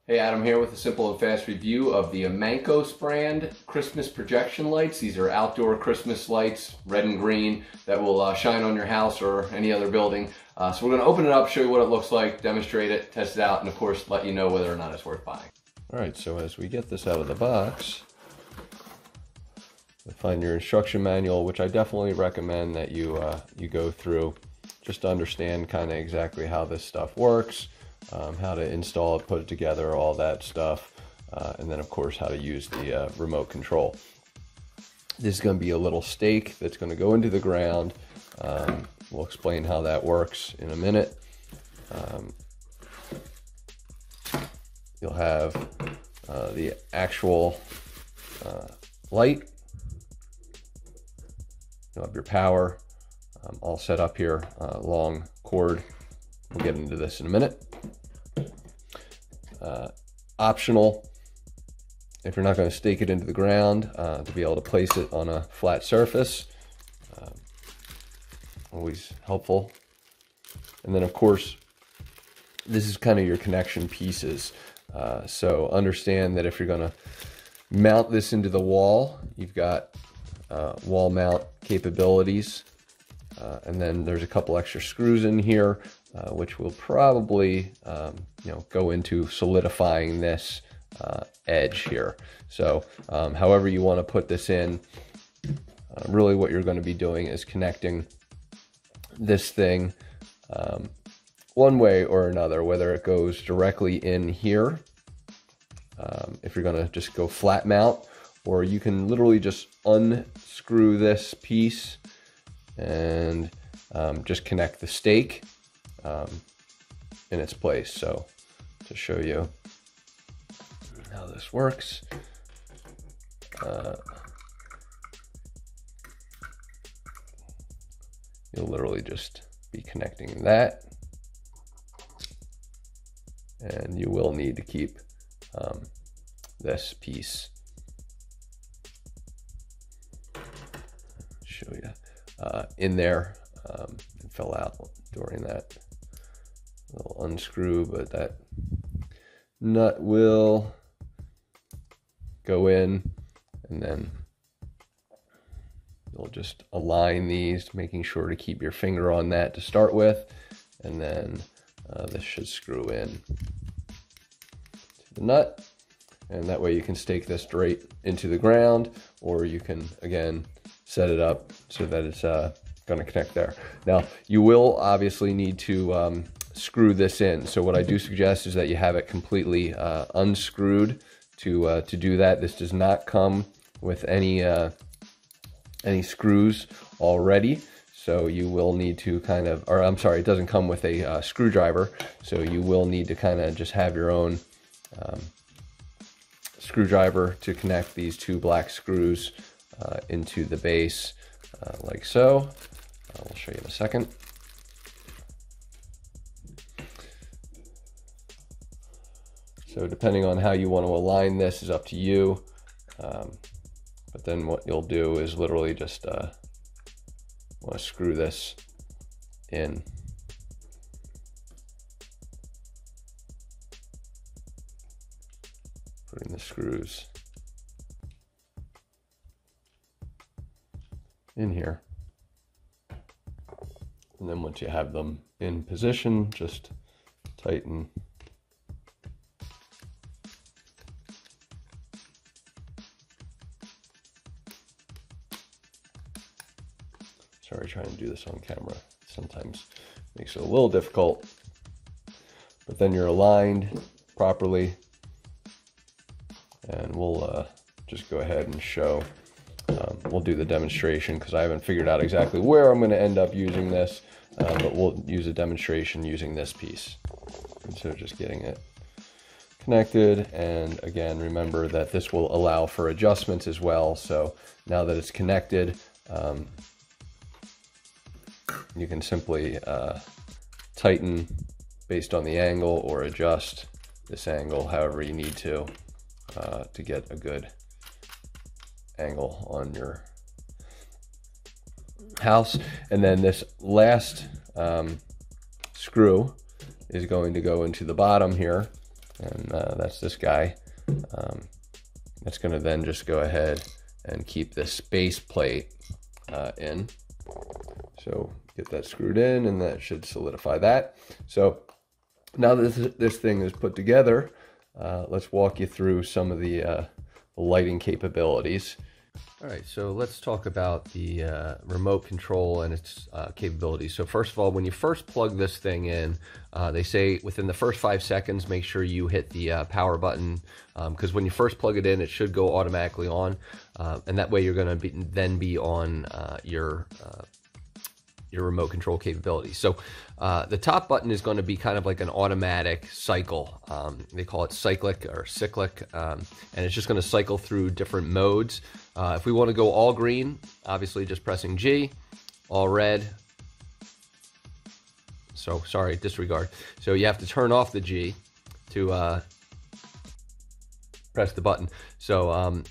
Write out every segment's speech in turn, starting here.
Hey, Adam here with a simple and fast review of the Amancos brand Christmas projection lights. These are outdoor Christmas lights, red and green, that will shine on your house or any other building. So we're going to open it up, show you what it looks like, demonstrate it, test it out, and of course let you know whether or not it's worth buying. All right, so as we get this out of the box, you'll find your instruction manual, which I definitely recommend that you go through just to understand kind of exactly how this stuff works. How to install it, put it together, all that stuff, and then of course how to use the remote control. This is going to be a little stake that's going to go into the ground. We'll explain how that works in a minute. You'll have the actual light. You'll have your power all set up here, long cord. We'll get into this in a minute. Optional, if you're not going to stake it into the ground, to be able to place it on a flat surface. Always helpful. And then of course, this is kind of your connection pieces. So understand that if you're going to mount this into the wall, you've got wall mount capabilities. And then there's a couple extra screws in here, which will probably go into solidifying this edge here. So however you want to put this in, really what you're going to be doing is connecting this thing one way or another, whether it goes directly in here, if you're going to just go flat mount, or you can literally just unscrew this piece and just connect the stake in its place. So to show you how this works, you'll literally just be connecting that, and you will need to keep this piece, show you, in there. It fell out during that little unscrew, but that nut will go in, and then you'll just align these, making sure to keep your finger on that to start with, and then this should screw in to the nut, and that way you can stake this straight into the ground, or you can again set it up so that it's going to connect there. Now you will obviously need to screw this in, so what I do suggest is that you have it completely unscrewed to do that. This does not come with any screws already, so you will need to kind of, or I'm sorry, it doesn't come with a screwdriver, so you will need to kind of just have your own screwdriver to connect these two black screws into the base, like so. I'll show you in a second. So depending on how you want to align this is up to you. But then what you'll do is literally just want to screw this in. Putting the screws in here. And then once you have them in position, just tighten. Sorry, trying to do this on camera sometimes makes it a little difficult. But then you're aligned properly, and we'll just go ahead and show. We'll do the demonstration because I haven't figured out exactly where I'm going to end up using this, but we'll use a demonstration using this piece. And so just getting it connected, and again, remember that this will allow for adjustments as well. So now that it's connected, you can simply tighten based on the angle, or adjust this angle however you need to get a good angle on your house. And then this last screw is going to go into the bottom here, and that's this guy. That's going to then just go ahead and keep this base plate in. So get that screwed in, and that should solidify that. So now that this thing is put together, let's walk you through some of the lighting capabilities. All right, so let's talk about the remote control and its capabilities. So first of all, when you first plug this thing in, they say within the first 5 seconds, make sure you hit the power button, because when you first plug it in, it should go automatically on, and that way you're going to then be on your remote control capability. So the top button is going to be kind of like an automatic cycle. They call it cyclic or cyclic, and it's just going to cycle through different modes. If we want to go all green, obviously just pressing G, all red. So sorry, disregard. So you have to turn off the G to press the button. So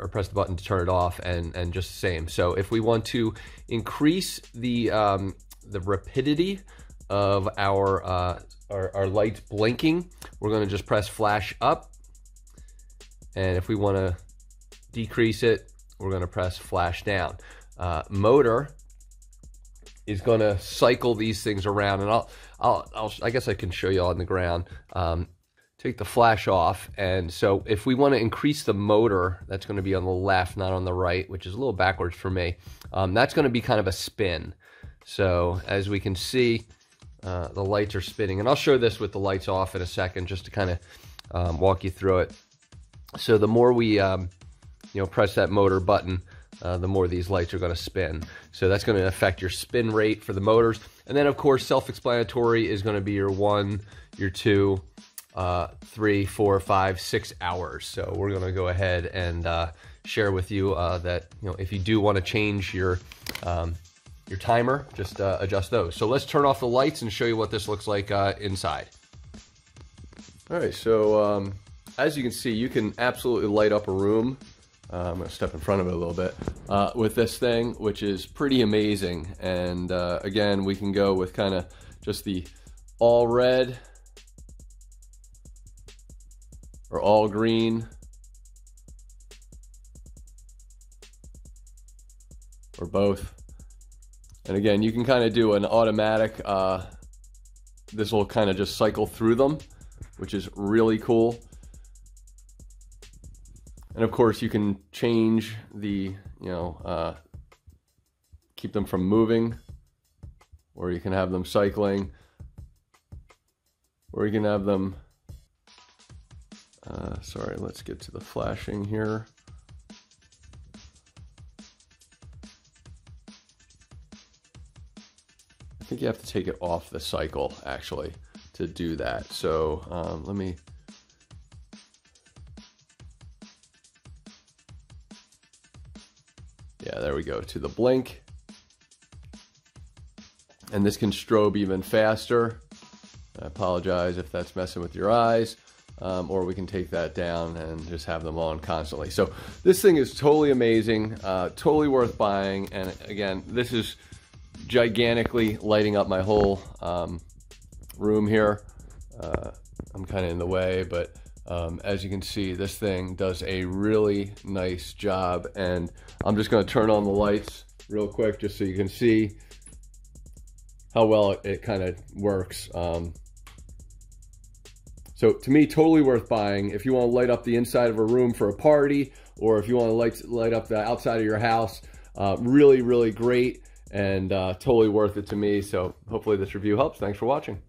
or press the button to turn it off, and just the same. So if we want to increase the rapidity of our lights blinking, we're going to just press flash up, and if we want to decrease it, we're going to press flash down. Motor is going to cycle these things around, and I guess I can show you on the ground. Take the flash off, and so if we want to increase the motor, that's going to be on the left, not on the right, which is a little backwards for me. That's going to be kind of a spin. So as we can see, the lights are spinning, and I'll show this with the lights off in a second, just to kind of walk you through it. So the more we press that motor button, the more these lights are going to spin. So that's going to affect your spin rate for the motors. And then of course, self-explanatory is going to be your 1, your 2, 3, 4, 5, 6 hours. So we're going to go ahead and share with you that if you do want to change your timer, just adjust those. So let's turn off the lights and show you what this looks like inside. All right, so as you can see, you can absolutely light up a room. I'm going to step in front of it a little bit with this thing, which is pretty amazing. And again, we can go with kind of just the all red or all green, or both. And again, you can kind of do an automatic, this will kind of just cycle through them, which is really cool. And of course, you can change the, keep them from moving, or you can have them cycling, or you can have them, sorry, let's get to the flashing here. I think you have to take it off the cycle, actually, to do that. So let me... Yeah, there we go, to the blink. And this can strobe even faster. I apologize if that's messing with your eyes. Or we can take that down and just have them on constantly. So this thing is totally amazing, totally worth buying. And again, this is gigantically lighting up my whole room here. I'm kind of in the way, but as you can see, this thing does a really nice job. And I'm just going to turn on the lights real quick just so you can see how well it kind of works. So to me, totally worth buying. If you want to light up the inside of a room for a party, or if you want to light up the outside of your house, really, really great, and totally worth it to me. So hopefully this review helps. Thanks for watching.